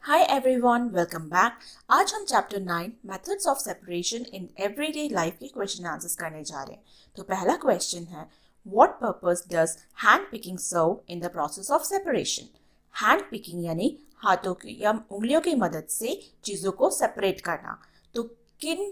Hi everyone, welcome back. आज हम chapter 9 methods of separation in everyday life के question answers करने जा रहे हैं। तो पहला क्वेश्चन है, what purpose does hand picking serve in the process of separation? Hand picking यानी हाथों की या उंगलियों की मदद से चीज़ों को सेपरेट करना। तो किन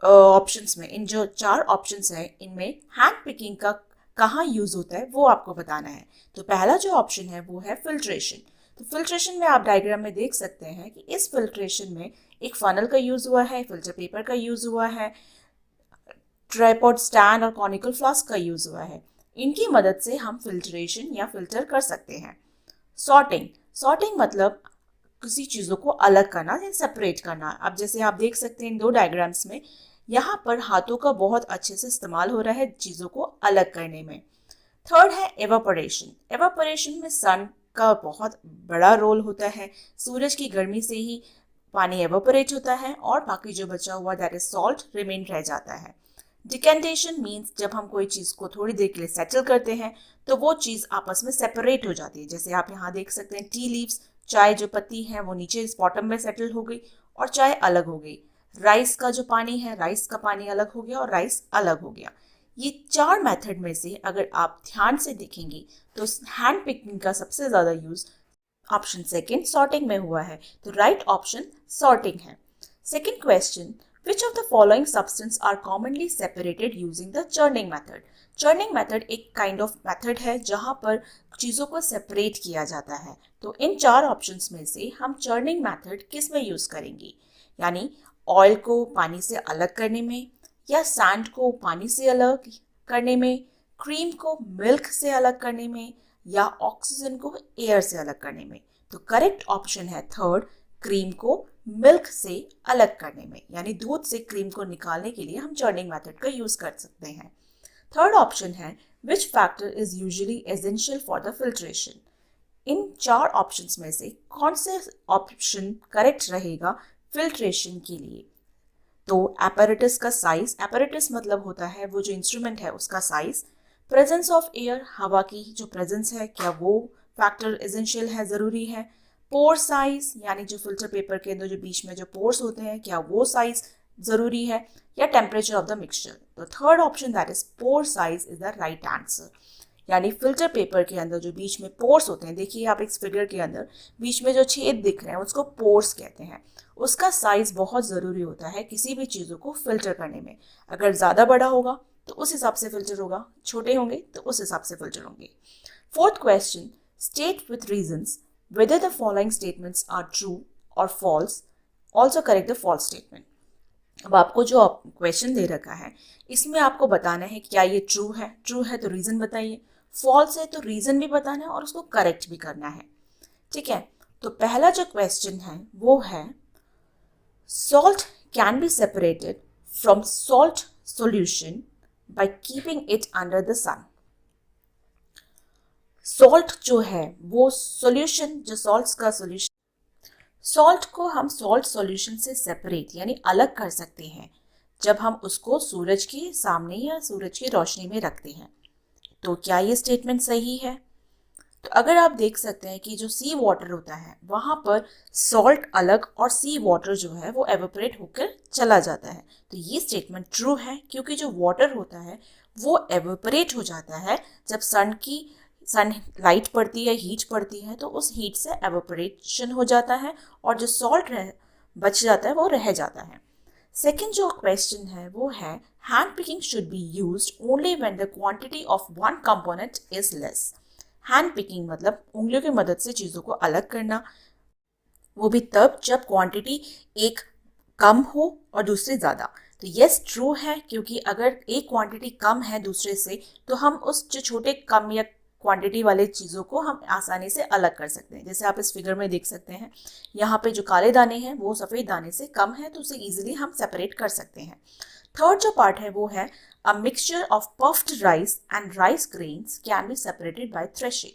ऑप्शंस में, इन जो 4 ऑप्शंस हैं, इनमें हैंड पिकिंग का कहाँ यूज़ होता है वो आपको बताना है। तो पहला जो ऑप्शन है वो है फिल्ट्रेशन। तो फिल्ट्रेशन में आप डायग्राम में देख सकते हैं कि इस फिल्ट्रेशन में एक फनल का यूज़ हुआ है, फिल्टर पेपर का यूज़ हुआ है, ट्राइपॉड स्टैंड और कॉनिकल फ्लास्क का यूज़ हुआ है। इनकी मदद से हम फिल्ट्रेशन या फिल्टर कर सकते हैं। सॉर्टिंग सॉर्टिंग मतलब किसी चीज़ों को अलग करना या सेपरेट करना। अब जैसे आप देख सकते हैं इन 2 डायग्राम्स में, यहाँ पर हाथों का बहुत अच्छे से इस्तेमाल हो रहा है चीज़ों को अलग करने में। थर्ड है एवापोरेशन। एवापोरेशन में सन का बहुत बड़ा रोल होता है। सूरज की गर्मी से ही पानी एवापोरेट होता है और बाकी जो बचा हुआ दैट इज सॉल्ट रिमेन रह जाता है। डिकेंटेशन मीन्स जब हम कोई चीज़ को थोड़ी देर के लिए सेटल करते हैं तो वो चीज़ आपस में सेपरेट हो जाती है। जैसे आप यहाँ देख सकते हैं टी लीव्स, चाय जो पत्ती है वो नीचे इस बॉटम में सेटल हो गई और चाय अलग हो गई। राइस का जो पानी है, राइस का पानी अलग हो गया और राइस अलग हो गया। ये 4 मेथड में से अगर आप ध्यान से देखेंगे तो हैंड पिकिंग का सबसे ज़्यादा यूज़ ऑप्शन सेकंड सॉर्टिंग में हुआ है। तो राइट ऑप्शन सॉर्टिंग है। Second question, which of the following substance are commonly separated using the churning method? Churning method एक काइंड ऑफ मेथड है जहां पर चीज़ों को सेपरेट किया जाता है। तो इन 4 ऑप्शंस में से हम चर्निंग मेथड किस में यूज़ करेंगे? यानी ऑयल को पानी से अलग करने में, या सैंड को पानी से अलग करने में, क्रीम को मिल्क से अलग करने में, या ऑक्सीजन को एयर से अलग करने में। तो करेक्ट ऑप्शन है थर्ड, क्रीम को मिल्क से अलग करने में, यानी दूध से क्रीम को निकालने के लिए हम चर्निंग मेथड का यूज कर सकते हैं। थर्ड ऑप्शन है, which factor is usually essential for the filtration? In 4 options में से कौन से ऑप्शन करेक्ट रहेगा फिल्ट्रेशन के लिए? तो एपैरेटस का साइज, एपैरेटस मतलब होता है वो जो इंस्ट्रूमेंट है उसका साइज। प्रेजेंस ऑफ एयर, हवा की जो प्रेजेंस है क्या वो फैक्टर एसेंशियल है, ज़रूरी है। पोर साइज यानी जो फिल्टर पेपर के अंदर जो बीच में जो पोर्स होते हैं क्या वो साइज ज़रूरी है, या टेम्परेचर ऑफ द मिक्सचर। तो third option that is pore size is the right answer. यानी फिल्टर पेपर के अंदर जो बीच में पोर्स होते हैं, देखिए आप इस फिगर के अंदर बीच में जो छेद दिख रहे हैं उसको पोर्स कहते हैं। उसका साइज बहुत ज़रूरी होता है किसी भी चीज़ों को फिल्टर करने में। अगर ज़्यादा बड़ा होगा तो उस हिसाब से फिल्टर होगा, छोटे होंगे तो उस हिसाब से फिल्टर होंगे। Fourth question, state with reasons whether the following statements are true or false, also correct the false statement। अब आपको जो क्वेश्चन दे रखा है इसमें आपको बताना है क्या ये ट्रू है तो रीजन बताइए, फॉल्स है तो रीजन भी बताना है और उसको करेक्ट भी करना है। ठीक है, तो पहला जो क्वेश्चन है वो है, salt can be separated from salt solution by keeping it under the sun। Salt जो है वो सॉल्यूशन, जो सॉल्ट का सॉल्यूशन, सॉल्ट को हम सॉल्ट सॉल्यूशन से सेपरेट यानी अलग कर सकते हैं जब हम उसको सूरज के सामने या सूरज की रोशनी में रखते हैं। तो क्या ये स्टेटमेंट सही है? तो अगर आप देख सकते हैं कि जो सी वाटर होता है वहाँ पर सॉल्ट अलग और सी वाटर जो है वो एवेपोरेट होकर चला जाता है। तो ये स्टेटमेंट ट्रू है क्योंकि जो वाटर होता है वो एवेपोरेट हो जाता है जब सन लाइट पड़ती है, हीट पड़ती है, तो उस हीट से एवेपोरेशन हो जाता है और जो सॉल्ट बच जाता है वो रह जाता है। सेकेंड जो क्वेश्चन है वो है, hand picking should be used only when the quantity of one component is less. Hand picking मतलब उंगलियों की मदद से चीज़ों को अलग करना, वो भी तब जब क्वांटिटी एक कम हो और दूसरी ज़्यादा। तो यस ट्रू है क्योंकि अगर एक क्वांटिटी कम है दूसरे से तो हम उस जो छोटे कम या क्वांटिटी वाले चीज़ों को हम आसानी से अलग कर सकते हैं। जैसे आप इस फिगर में देख सकते हैं यहाँ पे जो काले दाने हैं वो सफ़ेद दाने से कम है तो उसे ईजिली हम सेपरेट कर सकते हैं। थर्ड जो पार्ट है वो है, अ mixture of puffed rice and rice grains can be separated by threshing.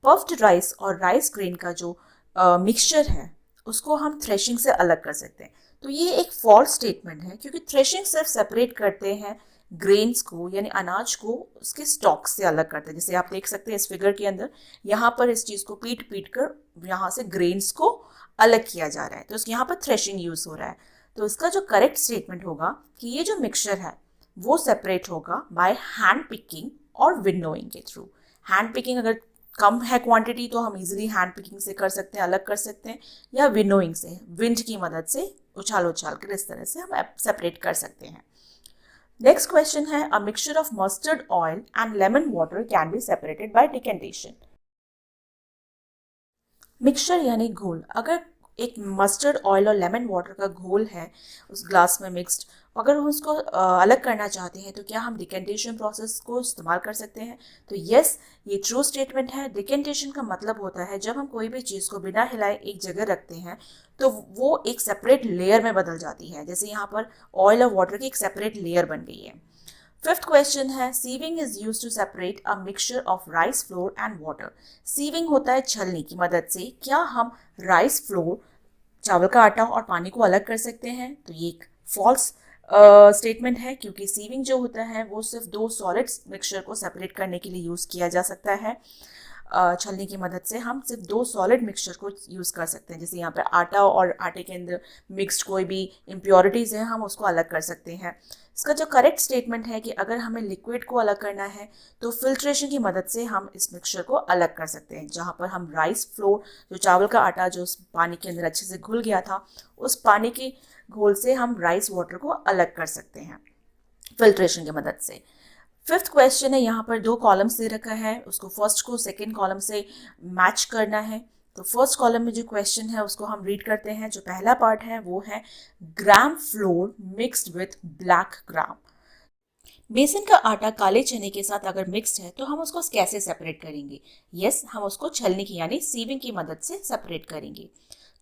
Puffed rice और राइस ग्रेन का जो मिक्सचर है उसको हम थ्रेशिंग से अलग कर सकते हैं। तो ये एक फॉल्स स्टेटमेंट है क्योंकि थ्रेशिंग सिर्फ सेपरेट करते हैं ग्रेन्स को यानी अनाज को उसके स्टॉक से अलग करते हैं। जैसे आप देख सकते हैं इस फिगर के अंदर यहाँ पर इस चीज़ को पीट कर यहाँ से ग्रेन्स को अलग किया जा रहा है, तो यहाँ पर थ्रेशिंग यूज हो रहा है। तो इसका जो करेक्ट स्टेटमेंट होगा कि ये जो मिक्सचर है वो सेपरेट होगा बाय हैंड पिकिंग और विंडोइंग के थ्रू। हैंड पिकिंग अगर कम है क्वांटिटी तो हम इजीली हैंड पिकिंग से कर सकते हैं, अलग कर सकते हैं, या विनोइंग से, विंड की मदद से उछाल उछाल कर इस तरह से हम सेपरेट कर सकते हैं। नेक्स्ट क्वेश्चन है, अ mixture of mustard oil and lemon water can be separated by decantation. Mixture यानी घोल, अगर एक मस्टर्ड ऑयल और लेमन वाटर का घोल है उस ग्लास में मिक्स्ड, अगर हम उसको अलग करना चाहते हैं तो क्या हम डिकेंटेशन प्रोसेस को इस्तेमाल कर सकते हैं? तो यस, ये ट्रू स्टेटमेंट है। डिकेंटेशन का मतलब होता है जब हम कोई भी चीज़ को बिना हिलाए एक जगह रखते हैं तो वो एक सेपरेट लेयर में बदल जाती है, जैसे यहाँ पर ऑयल और वाटर की एक सेपरेट लेयर बन गई है। फिफ्थ क्वेश्चन है, sieving is use to separate a mixture of rice flour and water. Sieving होता है छलनी की मदद से। क्या हम राइस फ्लोर, चावल का आटा और पानी को अलग कर सकते हैं? तो ये एक फॉल्स स्टेटमेंट है, क्योंकि सीविंग जो होता है वो सिर्फ दो सॉलिड मिक्सचर को सेपरेट करने के लिए यूज़ किया जा सकता है। छलनी की मदद से हम सिर्फ दो सॉलिड मिक्सचर को यूज़ कर सकते हैं, जैसे यहाँ पर आटा और आटे के अंदर मिक्स्ड कोई भी इम्प्योरिटीज़ है हम उसको अलग कर सकते हैं। इसका जो करेक्ट स्टेटमेंट है कि अगर हमें लिक्विड को अलग करना है तो फिल्ट्रेशन की मदद से हम इस मिक्सचर को अलग कर सकते हैं, जहाँ पर हम राइस फ्लोर, जो चावल का आटा जो उस पानी के अंदर अच्छे से घुल गया था, उस पानी के घोल से हम राइस वाटर को अलग कर सकते हैं फिल्ट्रेशन की मदद से। फिफ्थ क्वेश्चन है, यहाँ पर दो कॉलम्स दे रखा है, उसको फर्स्ट को सेकेंड कॉलम से मैच करना है। तो फर्स्ट कॉलम में जो क्वेश्चन है उसको हम रीड करते हैं। जो पहला पार्ट है वो है ग्राम floor mixed with black gram. बेसन का आटा काले चने के साथ अगर मिक्स्ड है तो हम उसको कैसे सेपरेट करेंगे? यस, हम उसको छलनी की यानी सीविंग की मदद से सेपरेट करेंगे।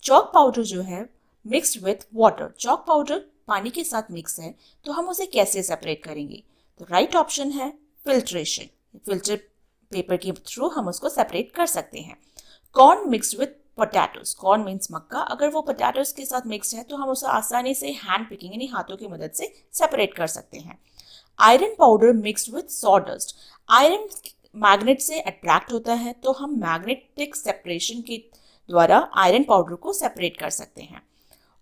चॉक पाउडर जो है mixed with water, chalk powder पानी के साथ मिक्स है तो हम उसे कैसे सेपरेट करेंगे? तो राइट ऑप्शन है फिल्ट्रेशन। फिल्टर पेपर के थ्रू हम उसको सेपरेट कर सकते हैं। Corn mixed with potatoes, corn means मक्का, अगर वो पोटैटोस के साथ मिक्स है तो हम उसे आसानी से हैंड पिकिंग यानी हाथों की मदद से सेपरेट कर सकते हैं। Iron powder mixed with sawdust, iron magnet से अट्रैक्ट होता है तो हम मैग्नेटिक सेपरेशन के द्वारा आयरन पाउडर को सेपरेट कर सकते हैं।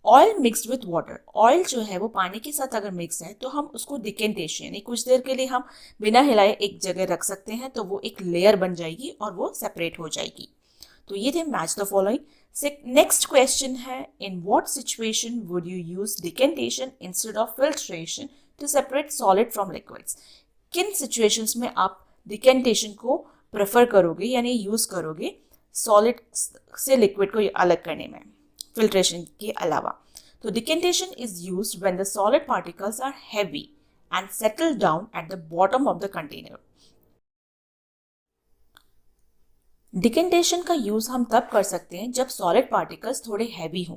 Oil mixed with water, oil जो है वो पानी के साथ अगर मिक्स है तो हम उसको डिकेंटेशन यानी कुछ देर के लिए हम बिना हिलाए एक जगह रख सकते हैं, तो वो एक लेयर बन जाएगी और वो सेपरेट हो जाएगी। तो ये थे match the following. Next question है, in what situation would you use decantation instead of filtration to separate solid from liquids? किन सिचुएशंस में आप डिकेंटेशन को प्रेफर करोगे यानी यूज करोगे सॉलिड से लिक्विड को अलग करने में फिल्ट्रेशन के अलावा? तो decantation is used when the solid particles are heavy and settle down at the bottom of the container. Decantation का यूज हम तब कर सकते हैं जब सॉलिड पार्टिकल्स थोड़े हैवी हों,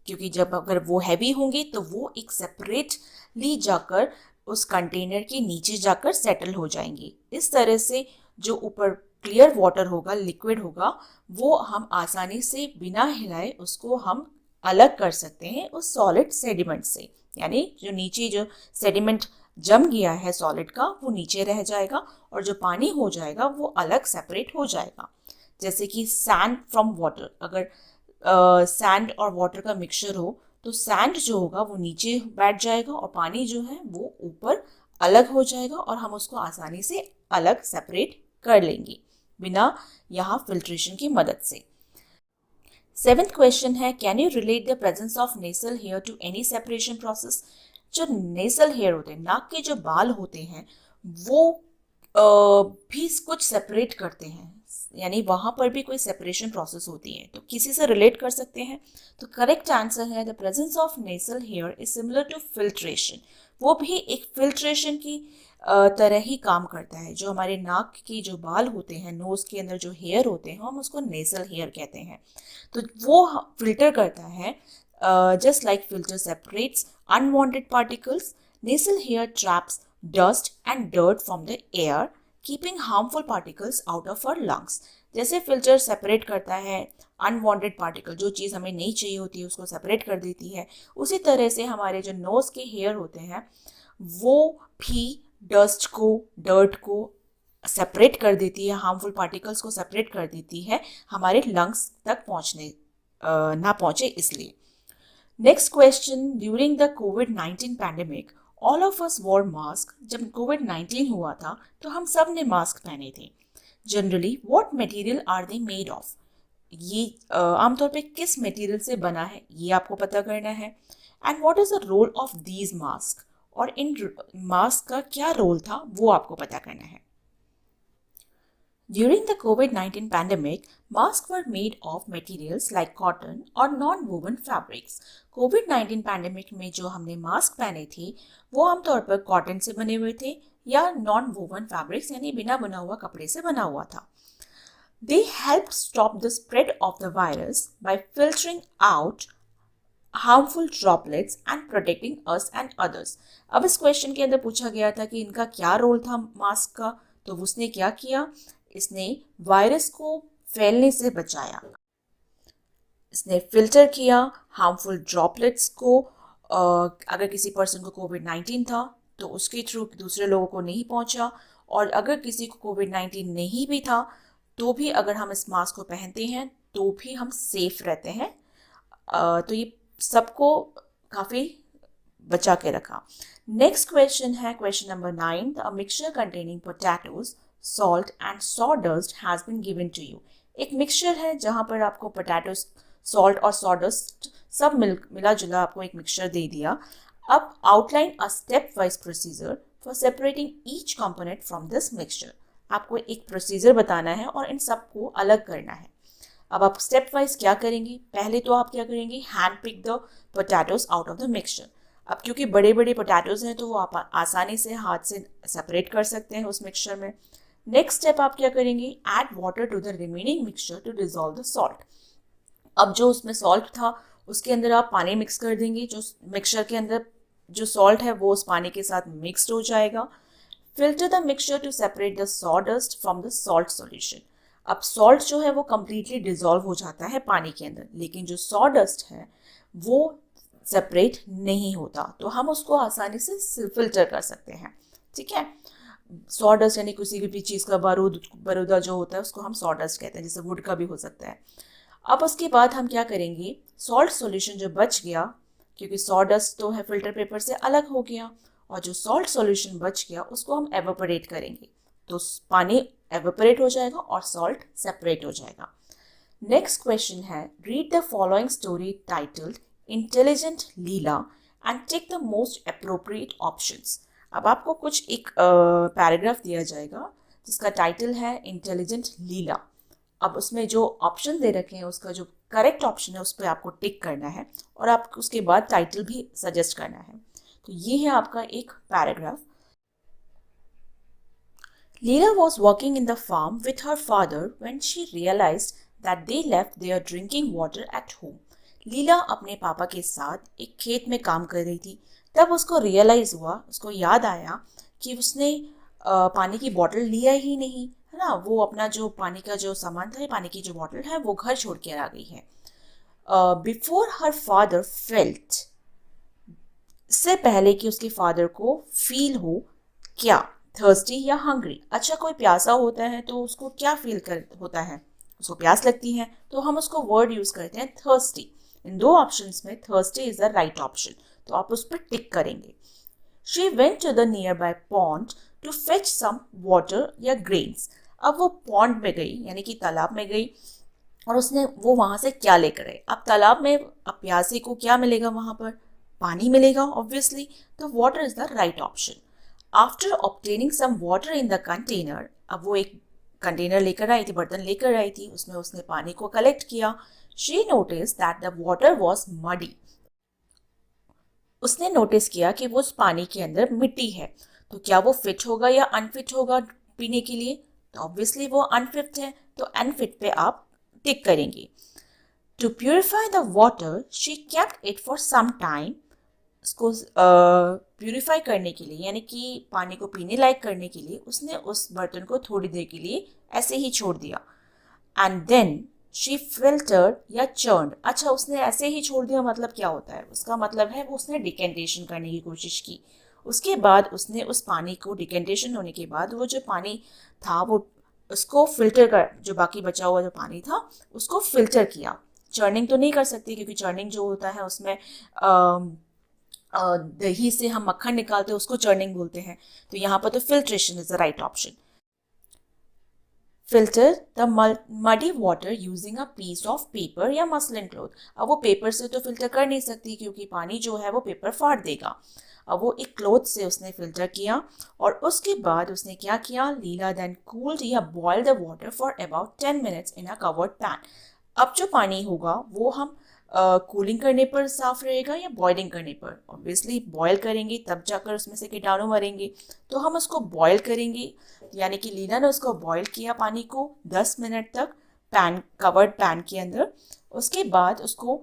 क्योंकि जब अगर वो हैवी होंगे तो वो एक सेपरेटली जाकर उस कंटेनर के नीचे जाकर सेटल हो जाएंगे। इस तरह से जो ऊपर क्लियर वाटर होगा, लिक्विड होगा, वो हम आसानी से बिना हिलाए उसको हम अलग कर सकते हैं उस सॉलिड सेडिमेंट से, यानी जो नीचे जो सेडिमेंट जम गया है सॉलिड का वो नीचे रह जाएगा और जो पानी हो जाएगा वो अलग सेपरेट हो जाएगा। जैसे कि सैंड फ्रॉम वाटर, अगर सैंड और वाटर का मिक्सचर हो तो सैंड जो होगा वो नीचे बैठ जाएगा और पानी जो है वो ऊपर अलग हो जाएगा और हम उसको आसानी से अलग सेपरेट कर लेंगे बिना यहाँ फिल्ट्रेशन की मदद से। सेवेंथ क्वेश्चन है, can you relate the presence of nasal hair to any separation process? जो नेसल हेयर होते हैं, नाक के जो बाल होते हैं, वो भी कुछ सेपरेट करते हैं, यानी वहाँ पर भी कोई सेपरेशन प्रोसेस होती है, तो किसी से रिलेट कर सकते हैं? तो करेक्ट आंसर है the presence of nasal hair is similar to filtration. वो भी एक फिल्ट्रेशन की तरह ही काम करता है। जो हमारे नाक के जो बाल होते हैं, नोज के अंदर जो हेयर होते हैं, हम उसको नेसल हेयर कहते हैं। तो वो फिल्टर करता है, just like filter separates unwanted particles, nasal hair traps dust and dirt from the air, keeping harmful particles out of our lungs. जैसे फिल्टर सेपरेट करता है अनवांटेड पार्टिकल, जो चीज़ हमें नहीं चाहिए होती है उसको सेपरेट कर देती है, उसी तरह से हमारे जो नोज के हेयर होते हैं वो भी डस्ट को, डर्ट को सेपरेट कर देती है, हार्मफुल पार्टिकल्स को सेपरेट कर देती है हमारे लंग्स तक पहुंचने ना पहुंचे इसलिए। Next question, during the covid pandemic all of us war mask. जब कोविड-19 हुआ था तो हम सब ने मास्क पहने थे। Generally what material are they made of. ये आमतौर पे किस मटेरियल से बना है ये आपको पता करना है। And what is the role of these mask, और इन मास्क का क्या रोल था वो आपको पता करना है। During the COVID-19 pandemic, masks were made of materials like cotton or non-woven fabrics. COVID-19 pandemic में जो हमने मास्क पहने थे वो आमतौर पर कॉटन से बने हुए थे या नॉन वोवन फैब्रिक्स यानी बिना बना हुआ कपड़े से बना हुआ था। They helped stop the spread of the virus by filtering out harmful droplets and protecting us and others. अब इस क्वेश्चन के अंदर पूछा गया था कि इनका क्या रोल था मास्क का, तो उसने क्या किया, इसने वायरस को फैलने से बचाया। इसने फिल्टर किया हार्मफुल ड्रॉपलेट्स को। अगर किसी पर्सन को कोविड-19 था तो उसके थ्रू दूसरे लोगों को नहीं पहुंचा, और अगर किसी को कोविड-19 नहीं भी था तो भी अगर हम इस मास्क को पहनते हैं तो भी हम सेफ रहते हैं। तो ये सबको काफ़ी बचा के रखा। नेक्स्ट क्वेश्चन है question number 9, a mixture containing potatoes salt and sawdust has been given to you. एक मिक्सचर है जहाँ पर आपको पोटैटो सॉल्ट और सॉडस्ट सब मिला जुला आपको एक मिक्सचर दे दिया। अब outline a step wise procedure for separating each component from this mixture. आपको एक प्रोसीजर बताना है और इन सबको अलग करना है। अब आप स्टेप वाइज क्या करेंगे, पहले तो आप क्या करेंगे, hand pick the potatoes out of the mixture. अब क्योंकि बड़े बड़े पोटैटोज हैं तो वो आप आसानी से हाथ से सेपरेट कर सकते हैं उस मिक्सचर में। नेक्स्ट स्टेप आप क्या करेंगे, add water to the remaining mixture to dissolve the salt. अब जो उसमें सॉल्ट था उसके अंदर आप पानी मिक्स कर देंगे, जो मिक्सचर के अंदर जो सॉल्ट है वो उस पानी के साथ मिक्सड हो जाएगा। Filter the mixture to separate the sawdust from the salt solution. अब सॉल्ट जो है वो कम्प्लीटली डिसॉल्व हो जाता है पानी के अंदर, लेकिन जो सॉडस्ट है वो सेपरेट नहीं होता, तो हम उसको आसानी से फिल्टर कर सकते हैं। ठीक है, सॉडस्ट यानी किसी भी चीज़ का बारूदा जो होता है उसको हम सॉडस्ट कहते हैं, जैसे वुड का भी हो सकता है। अब उसके बाद हम क्या करेंगे, सॉल्ट सॉल्यूशन जो बच गया, क्योंकि सॉडस्ट तो है फिल्टर पेपर से अलग हो गया, और जो सॉल्ट सॉल्यूशन बच गया उसको हम एवापोरेट करेंगे, तो पानी एवापोरेट हो जाएगा और सॉल्ट सेपरेट हो जाएगा। नेक्स्ट क्वेश्चन है, read the following story titled intelligent Leela and take the most appropriate options. अब आपको कुछ एक पैराग्राफ दिया जाएगा जिसका टाइटल है इंटेलिजेंट लीला। अब उसमें जो ऑप्शन दे रखे हैं उसका जो करेक्ट ऑप्शन है उस पर आपको टिक करना है, और आप उसके बाद टाइटल भी सजेस्ट करना है। तो ये है आपका एक paragraph. Leela was working in the farm with her father when she realized that they left their drinking water at home. लीला अपने पापा के साथ एक खेत में काम कर रही थी, तब उसको रियलाइज हुआ, उसको याद आया कि उसने पानी की बोतल लिया ही नहीं है ना। वो अपना जो पानी का जो सामान था, पानी की जो बोतल है वो घर छोड़ के आ गई है। बिफोर हर फादर फेल्ट, इससे पहले कि उसके फादर को फील हो क्या, थर्स्टी या हंग्री। अच्छा, कोई प्यासा होता है तो उसको क्या फील होता है, उसको प्यास लगती है, तो हम उसको वर्ड यूज करते हैं थर्स्टी। इन दो ऑप्शंस में thirsty is the right option, तो आप उस पर टिक करेंगे। She went to the nearby pond to fetch some water या ग्रेन्स। अब वो पॉन्ड में गई यानी कि तालाब में गई, और उसने वो वहां से क्या लेकर आई। अब तालाब में अब प्यासे को क्या मिलेगा, वहां पर पानी मिलेगा ऑब्वियसली, तो water is the right option. After obtaining some water in the container, अब वो एक कंटेनर लेकर आई थी, बर्तन लेकर आई थी, उसमें उसने पानी को कलेक्ट किया। She notice that the water was muddy, उसने नोटिस किया कि वो उस पानी के अंदर मिट्टी है, तो क्या वो फिट होगा या अनफिट होगा पीने के लिए, तो ऑब्वियसली वो अनफिट है, तो अनफिट पे आप टिक करेंगे। To purify the water she kept it for some time, इसको प्यूरिफाई करने के लिए यानी कि पानी को पीने लायक करने के लिए उसने उस बर्तन को थोड़ी देर के लिए ऐसे ही छोड़ दिया। एंड देन शी फिल्टर्ड या चर्न्ड, अच्छा उसने ऐसे ही छोड़ दिया मतलब क्या होता है, उसका मतलब है वो उसने डिकेंटेशन करने की कोशिश की। उसके बाद उसने उस पानी को डिकेंटेशन होने के बाद वो जो पानी था वो उसको फिल्टर कर, जो बाकी बचा हुआ जो पानी था उसको फिल्टर किया। चर्निंग तो नहीं कर सकती, क्योंकि चर्निंग जो होता है उसमें दही से हम मक्खन निकालते हैं, उसको चर्निंग बोलते हैं। तो यहाँ पर तो filtration is the right option. Filter the muddy water using a piece of paper या मसलिन क्लॉथ। अब वो पेपर से तो फिल्टर कर नहीं सकती, क्योंकि पानी जो है वो पेपर फाड़ देगा। अब वो एक क्लॉथ से उसने फिल्टर किया, और उसके बाद उसने क्या किया, लीला देन कूल्ड या boiled the water for about 10 minutes in a covered pan. अब जो पानी होगा वो हम कूलिंग करने पर साफ रहेगा या बॉइलिंग करने पर। ऑब्वियसली बॉयल करेंगे तब जाकर उसमें से कीटाणु मरेंगे, तो हम उसको बॉयल करेंगे। यानी कि लीला ने उसको बॉयल किया पानी को 10 मिनट तक कवर्ड पैन के अंदर। उसके बाद उसको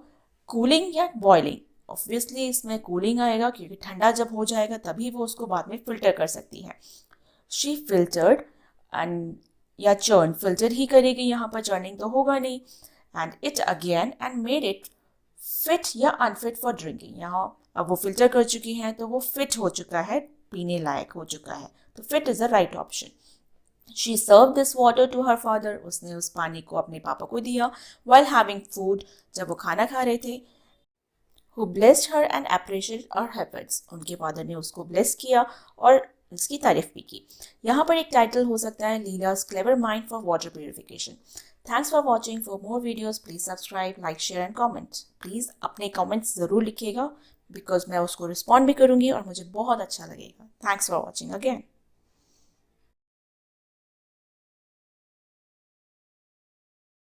कूलिंग या बॉइलिंग, ऑब्वियसली इसमें कूलिंग आएगा, क्योंकि ठंडा जब हो जाएगा तभी वो उसको बाद में फिल्टर कर सकती है। शी फिल्टर्ड एंड या चर्न, फिल्टर ही करेगी, यहाँ पर चर्निंग तो होगा नहीं। And it again and made it fit या अनफिट फॉर ड्रिंकिंग। यहाँ अब वो फिल्टर कर चुकी हैं तो वो फिट हो चुका है, पीने लायक हो चुका है, तो fit is the right option. She serve this water to her father, उसने उस पानी को अपने पापा को दिया। वाइल हैविंग फूड, जब वो खाना खा रहे थे। Who blessed her and appreciated her efforts, उनके फादर ने उसको ब्लेस किया और इसकी तारीफ भी की। यहाँ पर एक टाइटल हो सकता है, लीला's clever mind for water purification। Thanks for watching. For more videos please subscribe, like, share and comment. Please अपने कमेंट्स ज़रूर लिखिएगा, बिकॉज मैं उसको रिस्पॉन्ड भी करूँगी और मुझे बहुत अच्छा लगेगा। Thanks for watching again.